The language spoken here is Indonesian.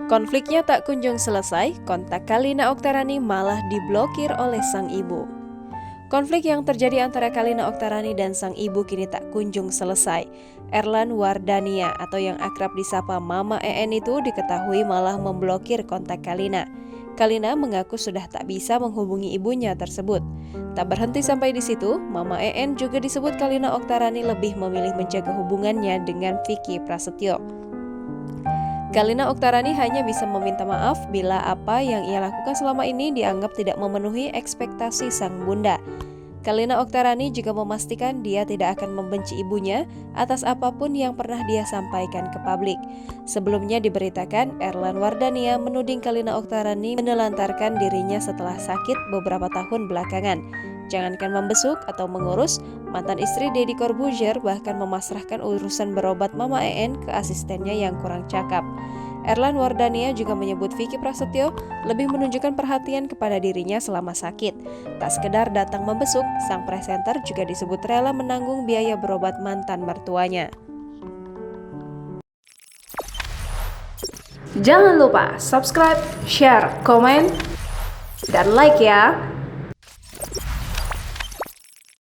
Konfliknya tak kunjung selesai, kontak Kalina Oktarani malah diblokir oleh sang ibu. Konflik yang terjadi antara Kalina Oktarani dan sang ibu kini tak kunjung selesai. Erlan Wardania atau yang akrab disapa Mama EN itu diketahui malah memblokir kontak Kalina. Kalina mengaku sudah tak bisa menghubungi ibunya tersebut. Tak berhenti sampai di situ, Mama EN juga disebut Kalina Oktarani lebih memilih menjaga hubungannya dengan Vicky Prasetyo. Kalina Oktarani hanya bisa meminta maaf bila apa yang ia lakukan selama ini dianggap tidak memenuhi ekspektasi sang bunda. Kalina Oktarani juga memastikan dia tidak akan membenci ibunya atas apapun yang pernah dia sampaikan ke publik. Sebelumnya diberitakan, Erlan Wardania menuding Kalina Oktarani menelantarkan dirinya setelah sakit beberapa tahun belakangan. Jangankan membesuk atau mengurus, mantan istri Deddy Corbuzier bahkan memasrahkan urusan berobat Mama EN ke asistennya yang kurang cakap. Erlan Wardania juga menyebut Vicky Prasetyo lebih menunjukkan perhatian kepada dirinya selama sakit. Tak sekedar datang membesuk, sang presenter juga disebut rela menanggung biaya berobat mantan mertuanya. Jangan lupa subscribe, share, komen, dan like ya!